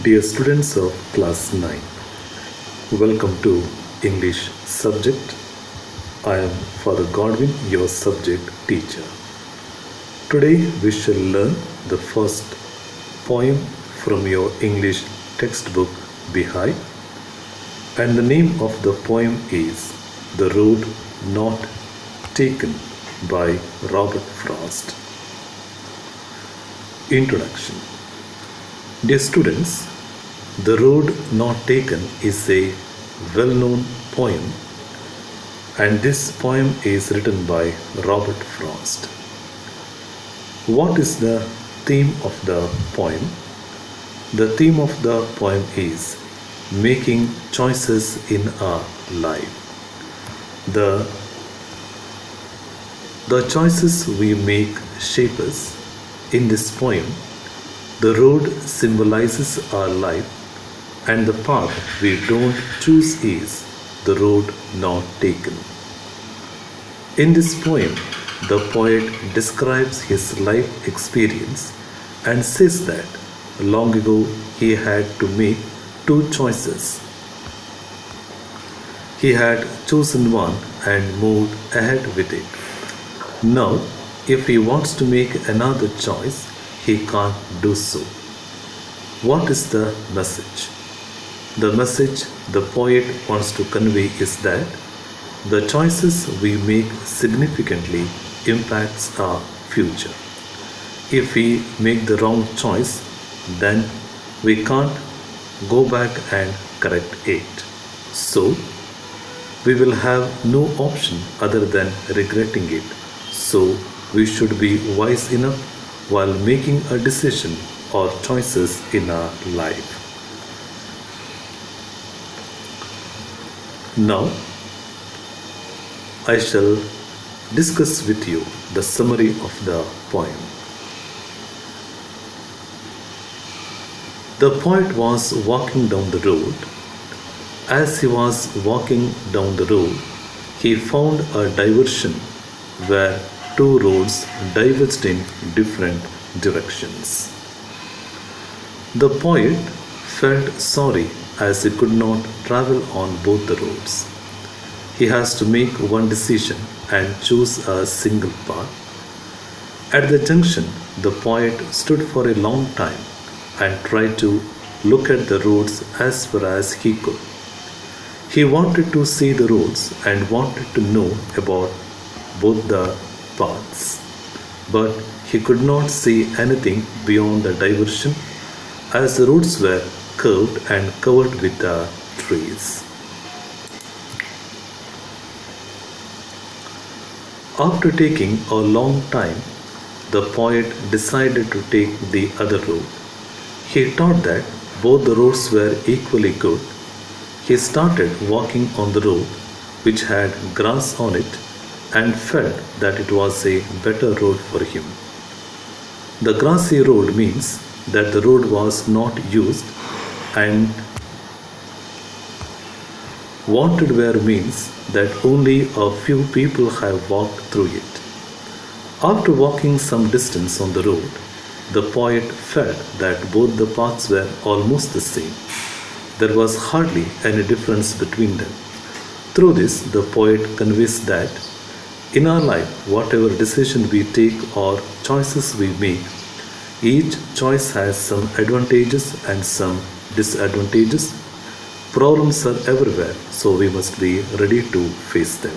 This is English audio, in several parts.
Dear students of class 9, welcome to English subject. I am Father Godwin, your subject teacher. Today we shall learn the first poem from your English textbook Behind, and the name of the poem is The Road Not Taken by Robert Frost. Introduction. Dear students, The Road Not Taken is a well-known poem, and this poem is written by Robert Frost. What is the theme of the poem? The theme of the poem is making choices in our life. The choices we make shape us. In this poem, the road symbolizes our life, and the path we don't choose is the road not taken. In this poem, the poet describes his life experience and says that long ago he had to make two choices. He had chosen one and moved ahead with it. Now, if he wants to make another choice, he can't do so. What is the message? The message the poet wants to convey is that the choices we make significantly impacts our future. If we make the wrong choice, then we can't go back and correct it. So, we will have no option other than regretting it. So, we should be wise enough while making a decision or choices in our life. Now, I shall discuss with you the summary of the poem. The poet was walking down the road. As he was walking down the road, he found a diversion where two roads diverged in different directions. The poet felt sorry as he could not travel on both the roads. He has to make one decision and choose a single path. At the junction, the poet stood for a long time and tried to look at the roads as far as he could. He wanted to see the roads and wanted to know about both the paths, but he could not see anything beyond the diversion as the roads were curved and covered with the trees. After taking a long time, the poet decided to take the other road. He thought that both the roads were equally good. He started walking on the road which had grass on it and felt that it was a better road for him. The grassy road means that the road was not used, and wanted where means that only a few people have walked through it. After walking some distance on the road, the poet felt that both the paths were almost the same. There was hardly any difference between them. Through this, the poet conveys that in our life, whatever decision we take or choices we make, each choice has some advantages and some disadvantages. Problems are everywhere, so we must be ready to face them.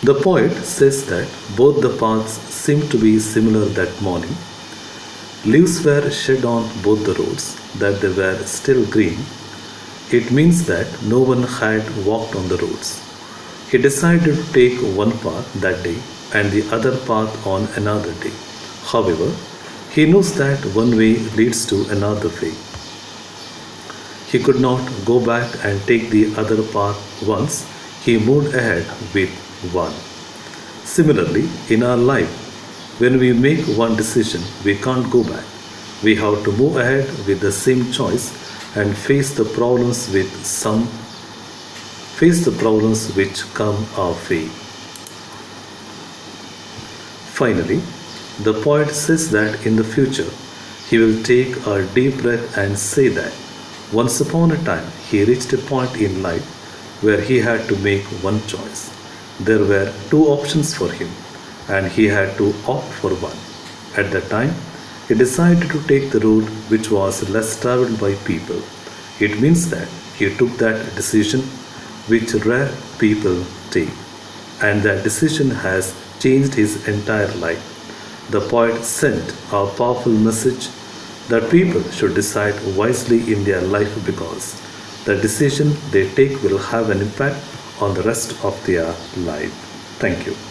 The poet says that both the paths seemed to be similar that morning. Leaves were shed on both the roads, that they were still green. It means that no one had walked on the roads. He decided to take one path that day and the other path on another day. However, he knows that one way leads to another way. He could not go back and take the other path once he moved ahead with one. Similarly, in our life, when we make one decision, we can't go back. We have to move ahead with the same choice and face the problems which come our way. Finally, The poet says that in the future he will take a deep breath and say that once upon a time he reached a point in life where he had to make one choice. There were two options for him, and he had to opt for one. At that time, he decided to take the route which was less traveled by people. It means that he took that decision which rare people take, and that decision has changed his entire life. The poet sent a powerful message that people should decide wisely in their life because the decision they take will have an impact on the rest of their life. Thank you.